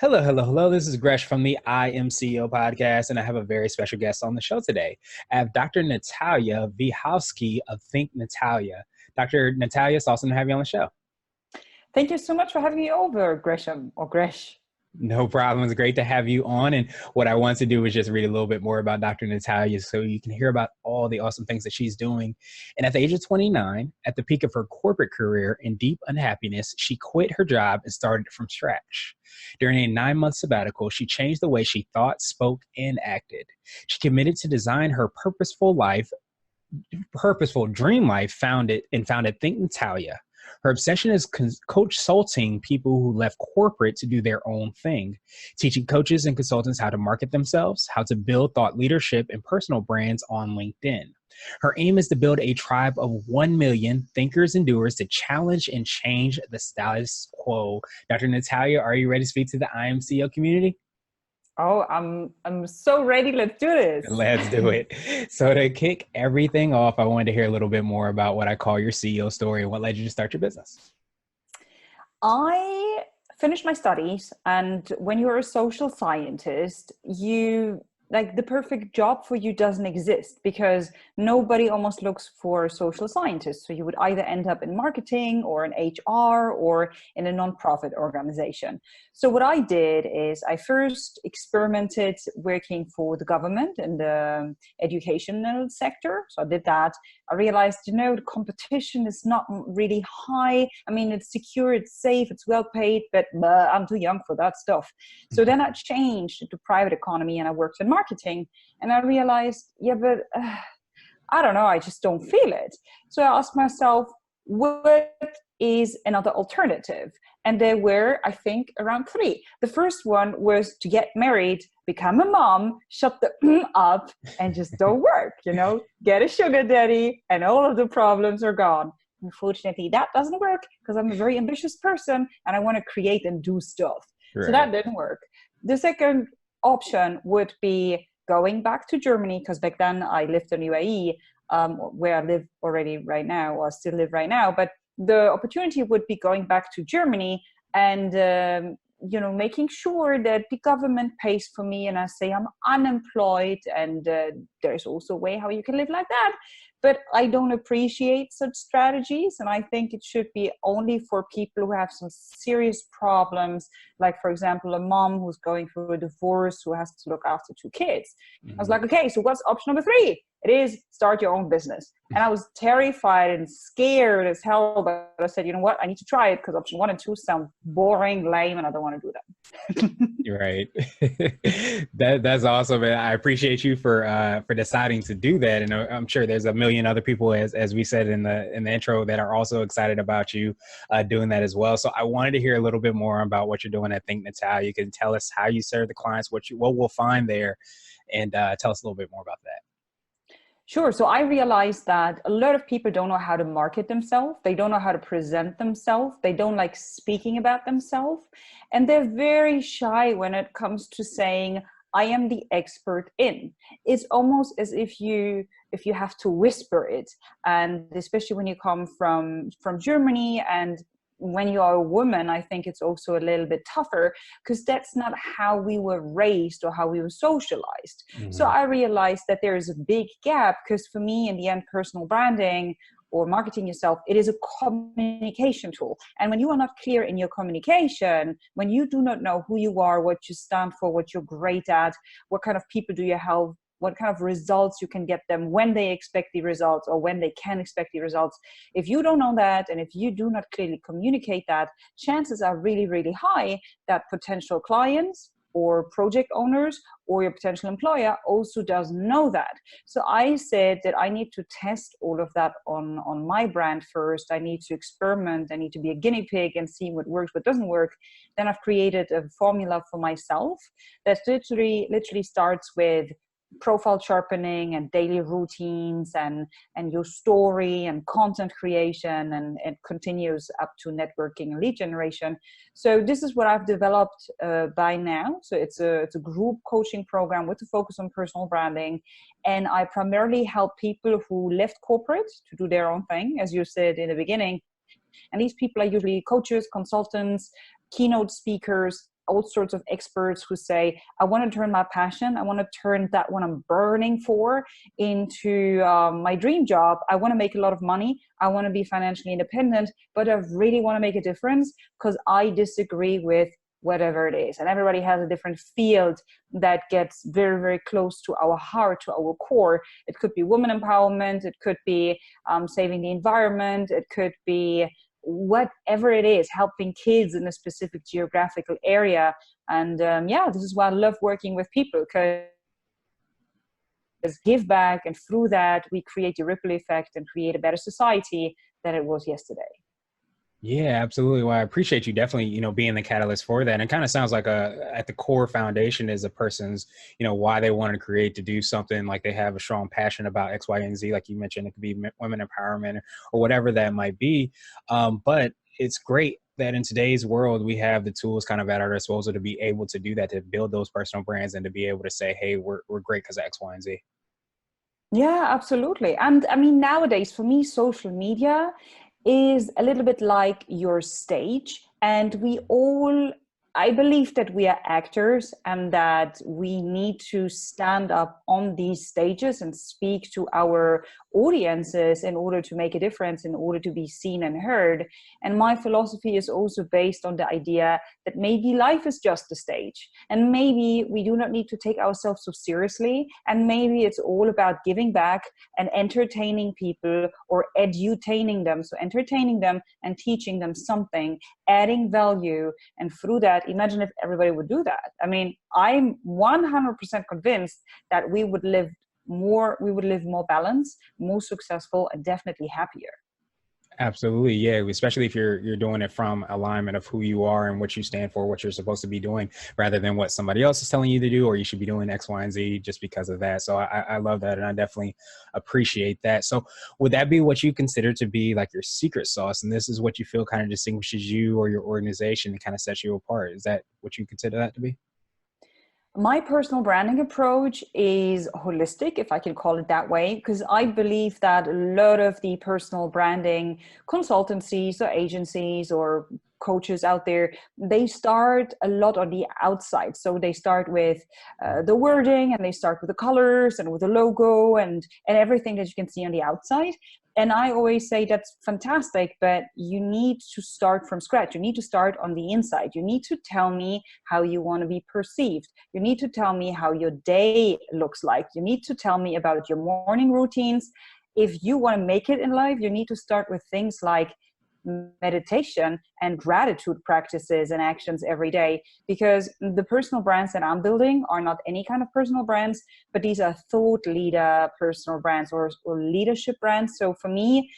Hello, hello, hello. This is Gresh from the 𝐻𝐁𝐒𝐄 podcast, and I have a very special guest on the show today. I have Dr. Natalia Wiechowski of Think Natalia. Dr. Natalia, it's awesome to have you on the show. Thank you so much for having me over, Gresham or Gresh. No problem. It's great to have you on. And what I want to do is just read a little bit more about Dr. Natalia so you can hear about all the awesome things that she's doing. And at the age of 29, at the peak of her corporate career in deep unhappiness, she quit her job and started from scratch. During a 9-month sabbatical, she changed the way she thought, spoke, and acted. She committed to design her purposeful dream life, founded Think Natalia. Her obsession is coachsulting people who left corporate to do their own thing, teaching coaches and consultants how to market themselves, how to build thought leadership and personal brands on LinkedIn. Her aim is to build a tribe of 1 million thinkers and doers to challenge and change the status quo. Dr. Natalia, are you ready to speak to the 𝐻𝐁𝐒𝐄 community? Oh, I'm so ready. Let's do this. Let's do it. So to kick everything off, I wanted to hear a little bit more about what I call your CEO story and what led you to start your business. I finished my studies, and when you're a social scientist, the perfect job for you doesn't exist because nobody almost looks for social scientists. So you would either end up in marketing or in HR or in a nonprofit organization. So what I did is I first experimented working for the government in the educational sector. So I did that. I realized, the competition is not really high. I mean, it's secure, it's safe, it's well paid, but I'm too young for that stuff. So then I changed to private economy and I worked in marketing, and I realized, I don't know, I just don't feel it. So I asked myself, what is another alternative? And there were, I think, around 3. The first one was to get married, become a mom, shut the up, and just don't work, get a sugar daddy, and all of the problems are gone. Unfortunately, that doesn't work because I'm a very ambitious person and I want to create and do stuff. Right. So that didn't work. The second option would be going back to Germany, because back then I lived in UAE, where I live already right now, or still live right now. But the opportunity would be going back to Germany and, making sure that the government pays for me. And I say I'm unemployed, and there's also a way how you can live like that. But I don't appreciate such strategies. And I think it should be only for people who have some serious problems. Like, for example, a mom who's going through a divorce who has to look after 2 kids. Mm-hmm. I was like, okay, so what's option number 3? It is start your own business. And I was terrified and scared as hell, but I said, you know what? I need to try it because option 1 and 2 sound boring, lame, and I don't want to do that. You're right. That's awesome. And I appreciate you for deciding to do that. And I'm sure there's a million other people, as we said in the intro, that are also excited about you doing that as well. So I wanted to hear a little bit more about what you're doing at Think Natalia. You can tell us how you serve the clients, what we'll find there, and tell us a little bit more about that. Sure. So I realized that a lot of people don't know how to market themselves. They don't know how to present themselves. They don't like speaking about themselves. And they're very shy when it comes to saying, I am the expert in. It's almost as if you have to whisper it. And especially when you come from Germany, and when you are a woman, I think it's also a little bit tougher because that's not how we were raised or how we were socialized. Mm-hmm. So I realized that there is a big gap because for me, in the end, personal branding or marketing yourself, it is a communication tool. And when you are not clear in your communication, when you do not know who you are, what you stand for, what you're great at, what kind of people do you help, what kind of results you can get them, when they expect the results or when they can expect the results. If you don't know that, and if you do not clearly communicate that, chances are really, really high that potential clients or project owners or your potential employer also doesn't know that. So I said that I need to test all of that on my brand first. I need to experiment. I need to be a guinea pig and see what works, what doesn't work. Then I've created a formula for myself that literally starts with profile sharpening and daily routines and your story and content creation, and it continues up to networking and lead generation. So this is what I've developed by now. So it's a group coaching program with a focus on personal branding, and I primarily help people who left corporate to do their own thing, as you said in the beginning. And these people are usually coaches, consultants, keynote speakers, all sorts of experts who say, I want to turn my passion, I want to turn that what I'm burning for into my dream job. I want to make a lot of money. I want to be financially independent, but I really want to make a difference because I disagree with whatever it is. And everybody has a different field that gets very, very close to our heart, to our core. It could be women empowerment. It could be saving the environment. It could be whatever it is, helping kids in a specific geographical area. And this is why I love working with people, because give back, and through that we create a ripple effect and create a better society than it was yesterday. Yeah, absolutely. Well, I appreciate you definitely, being the catalyst for that. And it kind of sounds like at the core foundation is a person's, why they want to create, to do something, like they have a strong passion about X, Y, and Z. Like you mentioned, it could be women empowerment or whatever that might be. But it's great that in today's world, we have the tools kind of at our disposal to be able to do that, to build those personal brands and to be able to say, hey, we're great because of X, Y, and Z. Yeah, absolutely. And I mean, nowadays, for me, social media is a little bit like your stage. And I believe that we are actors and that we need to stand up on these stages and speak to our audiences in order to make a difference, in order to be seen and heard. And my philosophy is also based on the idea that maybe life is just a stage, and maybe we do not need to take ourselves so seriously, and maybe it's all about giving back and entertaining people, or edutaining them, so entertaining them and teaching them something, adding value. And through that, imagine if everybody would do that. I mean, I'm 100% convinced that we would live more balanced, more successful, and definitely happier. Absolutely. Yeah. Especially if you're doing it from alignment of who you are and what you stand for, what you're supposed to be doing, rather than what somebody else is telling you to do, or you should be doing X, Y, and Z just because of that. So I love that. And I definitely appreciate that. So would that be what you consider to be like your secret sauce? And this is what you feel kind of distinguishes you or your organization and kind of sets you apart. Is that what you consider that to be? My personal branding approach is holistic, if I can call it that way, because I believe that a lot of the personal branding consultancies or agencies or coaches out there, they start a lot on the outside. So they start with the wording, and they start with the colors and with the logo and everything that you can see on the outside. And I always say that's fantastic, but you need to start from scratch. You need to start on the inside. You need to tell me how you want to be perceived. You need to tell me how your day looks like. You need to tell me about your morning routines. If you want to make it in life, you need to start with things like meditation and gratitude practices and actions every day, because the personal brands that I'm building are not any kind of personal brands, but these are thought leader personal brands or leadership brands. So for me,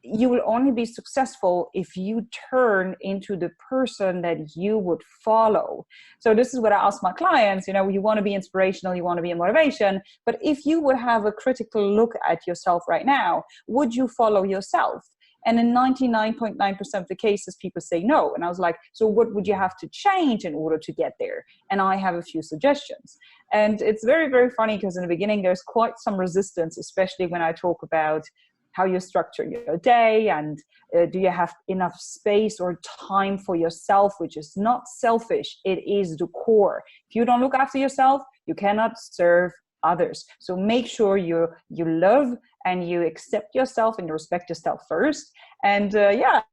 you will only be successful if you turn into the person that you would follow. So this is what I ask my clients, you want to be inspirational, you want to be in motivation, but if you would have a critical look at yourself right now, would you follow yourself? And in 99.9% of the cases, people say no. And I was like, so what would you have to change in order to get there? And I have a few suggestions. And it's very, very funny, because in the beginning, there's quite some resistance, especially when I talk about how you structure your day, and do you have enough space or time for yourself, which is not selfish. It is the core. If you don't look after yourself, you cannot serve others. So make sure you love and you accept yourself and you respect yourself first. And a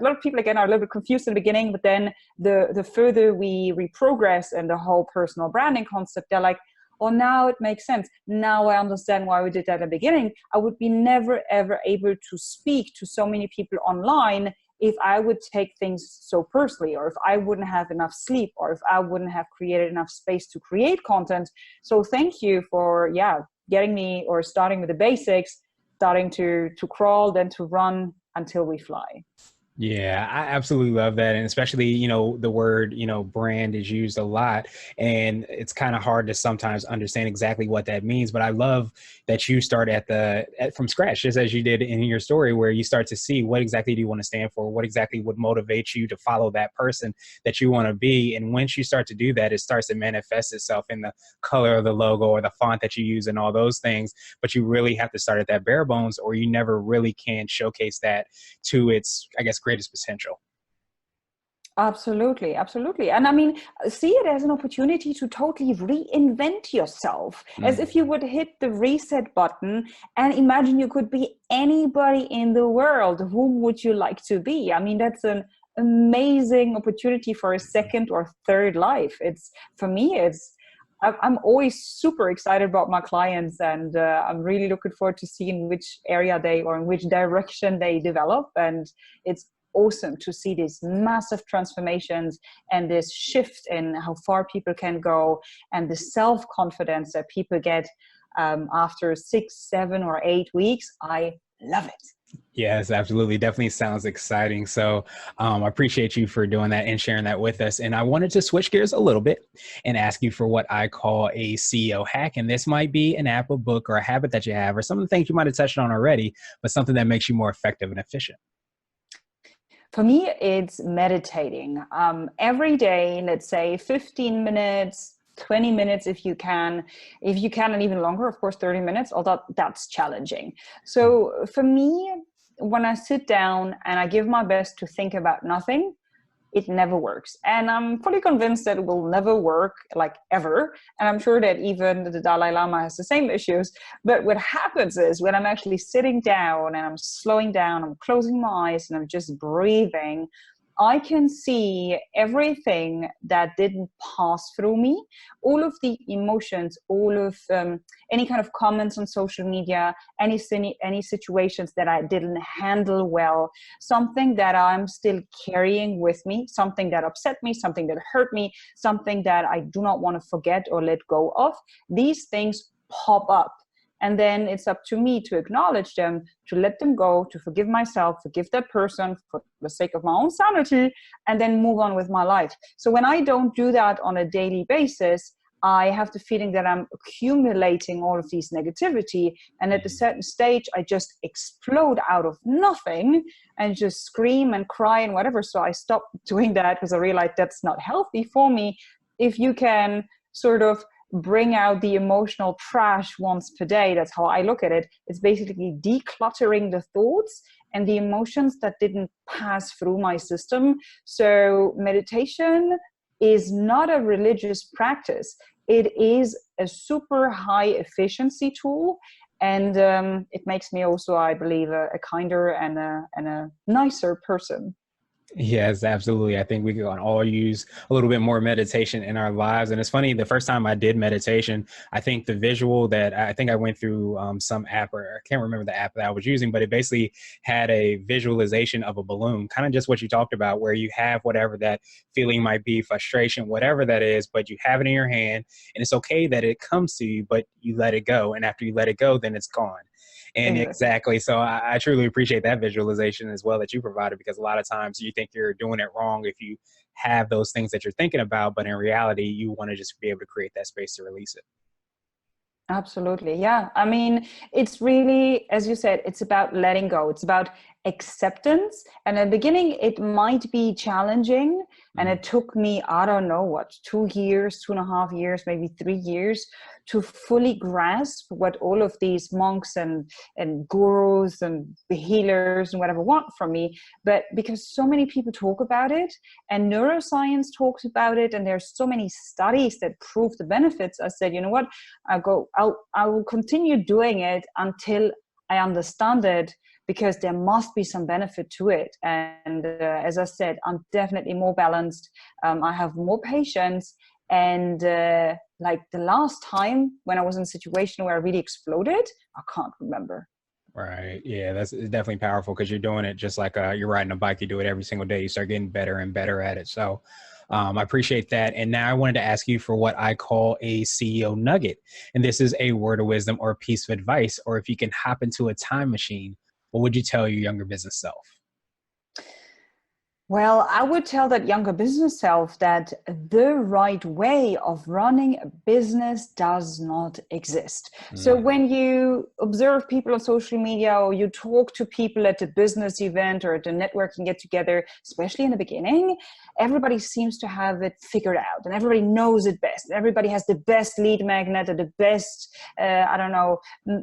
lot of people again are a little bit confused in the beginning, but then the further we progress in the whole personal branding concept, they're like, oh, now it makes sense. Now I understand why we did that at the beginning. I would be never ever able to speak to so many people online if I would take things so personally, or if I wouldn't have enough sleep, or if I wouldn't have created enough space to create content. So thank you for getting me, or starting with the basics, starting to crawl, then to run until we fly. Yeah, I absolutely love that. And especially, the word, brand is used a lot, and it's kind of hard to sometimes understand exactly what that means. But I love that you start from scratch, just as you did in your story, where you start to see what exactly do you want to stand for? What exactly would motivate you to follow that person that you want to be? And once you start to do that, it starts to manifest itself in the color of the logo or the font that you use and all those things. But you really have to start at that bare bones, or you never really can showcase that to its, I guess, greatest potential. Absolutely, absolutely. And I mean, see it as an opportunity to totally reinvent yourself, as if you would hit the reset button and imagine you could be anybody in the world. Whom would you like to be? I mean, that's an amazing opportunity for a second or third life. It's, for me, I'm always super excited about my clients, and I'm really looking forward to seeing which area they, or in which direction they develop. And it's awesome to see these massive transformations and this shift in how far people can go, and the self-confidence that people get after 6, 7, or 8 weeks. I love it. Yes, absolutely. Definitely sounds exciting. So I appreciate you for doing that and sharing that with us. And I wanted to switch gears a little bit and ask you for what I call a CEO hack. And this might be an app, a book, or a habit that you have, or some of the things you might have touched on already, but something that makes you more effective and efficient. For me, it's meditating. Every day, let's say 15 minutes, 20 minutes if you can, and even longer, of course, 30 minutes, although that's challenging. So for me, when I sit down and I give my best to think about nothing, it never works. And I'm fully convinced that it will never work, like, ever. And I'm sure that even the Dalai Lama has the same issues. But what happens is, when I'm actually sitting down and I'm slowing down, I'm closing my eyes and I'm just breathing, I can see everything that didn't pass through me, all of the emotions, all of any kind of comments on social media, any situations that I didn't handle well, something that I'm still carrying with me, something that upset me, something that hurt me, something that I do not want to forget or let go of. These things pop up. And then it's up to me to acknowledge them, to let them go, to forgive myself, forgive that person for the sake of my own sanity, and then move on with my life. So when I don't do that on a daily basis, I have the feeling that I'm accumulating all of these negativity. And at a certain stage, I just explode out of nothing and just scream and cry and whatever. So I stopped doing that because I realized that's not healthy for me. If you can sort of bring out the emotional trash once per day, that's how I look at it. It's basically decluttering the thoughts and the emotions that didn't pass through my system. So meditation is not a religious practice. It is a super high efficiency tool. And it makes me also, I believe, a kinder and a nicer person. Yes, absolutely. I think we can all use a little bit more meditation in our lives. And it's funny, the first time I did meditation, I think the visual that I think I went through some app, or I can't remember the app that I was using, but it basically had a visualization of a balloon, kind of just what you talked about, where you have whatever that feeling might be, frustration, whatever that is, but you have it in your hand, and it's okay that it comes to you, but you let it go. And after you let it go, then it's gone. And Exactly. exactly. So I truly appreciate that visualization as well that you provided, because a lot of times you think you're doing it wrong if you have those things that you're thinking about, but in reality, you want to just be able to create that space to release it. Absolutely. Yeah. I mean, it's really, as you said, it's about letting go. It's about acceptance. And in the beginning, it might be challenging. And it took me, I don't know what, 2 years, 2.5 years, maybe 3 years to fully grasp what all of these monks and gurus and the healers and whatever want from me. But because so many people talk about it and neuroscience talks about it, and there's so many studies that prove the benefits, I said, you know what, I will continue doing it until I understand it, because there must be some benefit to it. And as I said, I'm definitely more balanced. I have more patience. And like the last time when I was in a situation where I really exploded, I can't remember. Right. Yeah, that's it's definitely powerful, because you're doing it just like you're riding a bike. You do it every single day. You start getting better and better at it. So I appreciate that. And now I wanted to ask you for what I call a CEO nugget. And this is a word of wisdom or a piece of advice, or if you can hop into a time machine, what would you tell your younger business self? Well, I would tell that younger business self that the right way of running a business does not exist. So Mhm. when you observe people on social media, or you talk to people at a business event or at a networking get together, especially in the beginning, everybody seems to have it figured out and everybody knows it best. Everybody has the best lead magnet or the best,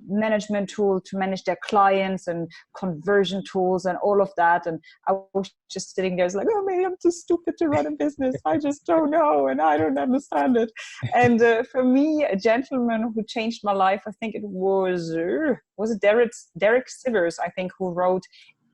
management tool to manage their clients, and conversion tools and all of that. And I was just sitting sitting there like, oh, maybe I'm too stupid to run a business. I just don't know, and I don't understand it. And for me, a gentleman who changed my life, I think it was it Derek Sivers, I think, who wrote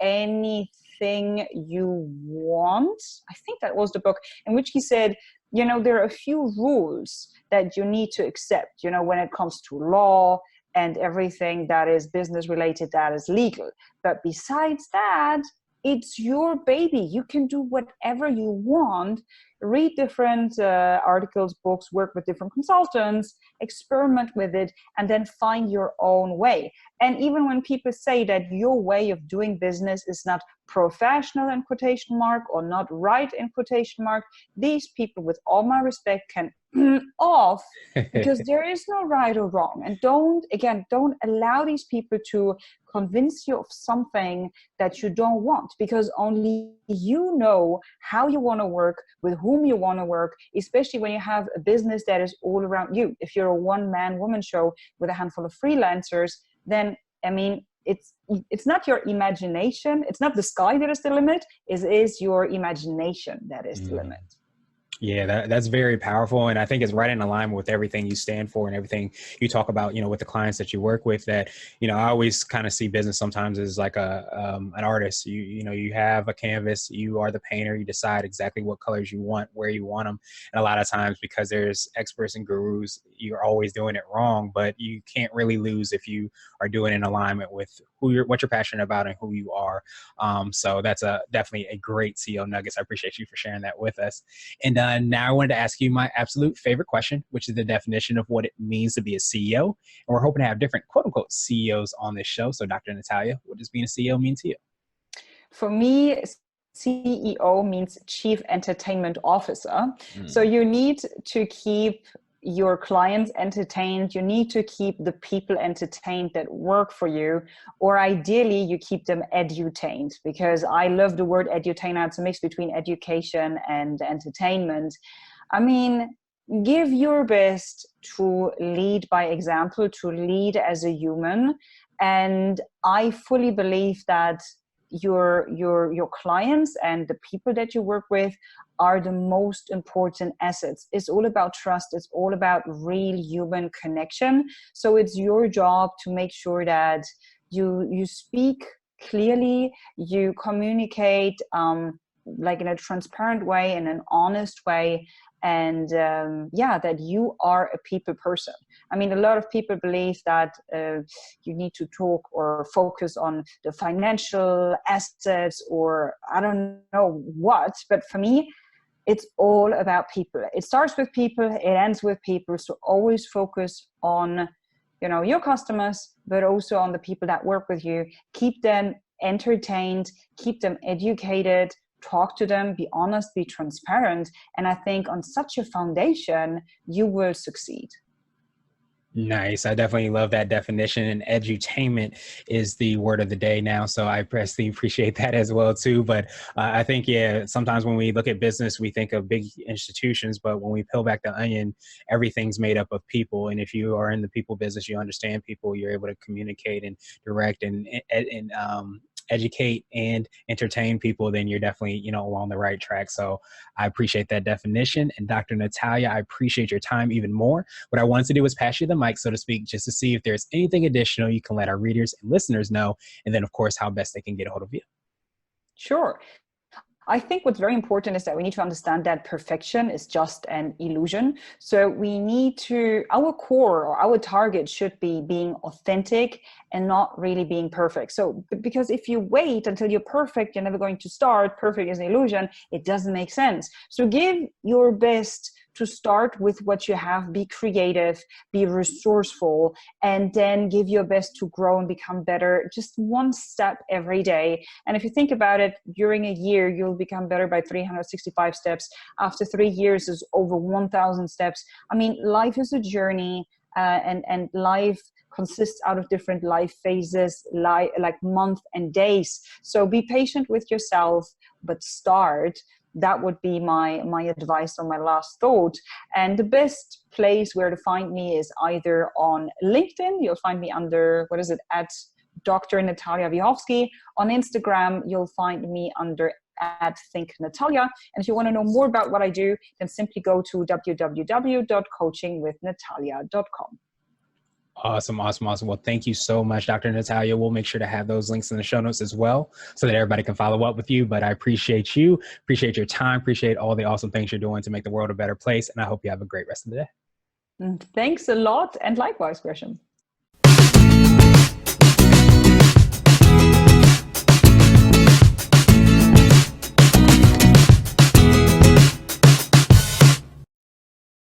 Anything You Want. I think that was the book, in which he said, you know, there are a few rules that you need to accept, you know, when it comes to law and everything that is business related, that is legal. But besides that, it's your baby. You can do whatever you want, read different articles, books, work with different consultants, experiment with it, and then find your own way. And even when people say that your way of doing business is not professional in quotation mark or not right in quotation mark, these people, with all my respect, can off, because there is no right or wrong. And don't allow these people to convince you of something that you don't want, because only you know how you want to work, with whom you want to work, especially when you have a business that is all around you. If you're a one-man woman show with a handful of freelancers, then I mean, it's not your imagination, it's not the sky that is the limit, it is your imagination that is the limit. Yeah, that's very powerful. And I think it's right in alignment with everything you stand for and everything you talk about, you know, with the clients that you work with. That, you know, I always kind of see business sometimes as like an artist. You know, you have a canvas, you are the painter, you decide exactly what colors you want, where you want them. And a lot of times, because there's experts and gurus, you're always doing it wrong, but you can't really lose if you are doing in alignment with what you're passionate about and who you are. So that's definitely a great CEO nuggets. I appreciate you for sharing that with us. And now I wanted to ask you my absolute favorite question, which is the definition of what it means to be a CEO. And we're hoping to have different quote unquote CEOs on this show. So Dr. Natalia, what does being a CEO mean to you? For me, CEO means Chief Entertainment Officer. So you need to keep your clients entertained, you need to keep the people entertained that work for you, or ideally you keep them edutained, because I love the word edutainer. It's a mix between education and entertainment. I mean, give your best to lead by example, to lead as a human. And I fully believe that your clients and the people that you work with are the most important assets. It's all about trust. It's all about real human connection. So it's your job to make sure that you speak clearly, you communicate like in a transparent way, in an honest way, and that you are a people person. I mean, a lot of people believe that you need to talk or focus on the financial assets or I don't know what, but for me, it's all about people. It starts with people, it ends with people. So always focus on, you know, your customers, but also on the people that work with you. Keep them entertained, keep them educated, talk to them, be honest, be transparent. And I think on such a foundation, you will succeed. Nice. I definitely love that definition, and edutainment is the word of the day now. So I personally appreciate that as well too. But I think, yeah, sometimes when we look at business, we think of big institutions, but when we peel back the onion, everything's made up of people. And if you are in the people business, you understand people, you're able to communicate and direct and educate and entertain people, then you're definitely, you know, along the right track. So I appreciate that definition. And Dr. Natalia, I appreciate your time even more. What I wanted to do was pass you the mic, so to speak, just to see if there's anything additional you can let our readers and listeners know. And then, of course, how best they can get a hold of you. Sure. I think what's very important is that we need to understand that perfection is just an illusion. So we need to, our core or our target should be being authentic and not really being perfect. So, because if you wait until you're perfect, you're never going to start. Perfect is an illusion. It doesn't make sense. So give your best to start with what you have, be creative, be resourceful, and then give your best to grow and become better, just one step every day. And if you think about it, during a year, you'll become better by 365 steps. After 3 years is over 1,000 steps. I mean, life is a journey, and life consists out of different life phases, like months and days. So be patient with yourself, but start. That would be my advice or my last thought. And the best place where to find me is either on LinkedIn. You'll find me under, at Dr. Natalia Wiechowski. On Instagram, you'll find me under at Think Natalia. And if you want to know more about what I do, then simply go to www.coachingwithnatalia.com. Awesome, awesome, awesome. Well, thank you so much, Dr. Natalia. We'll make sure to have those links in the show notes as well so that everybody can follow up with you. But I appreciate you, appreciate your time, appreciate all the awesome things you're doing to make the world a better place. And I hope you have a great rest of the day. Thanks a lot. And likewise, Gresham.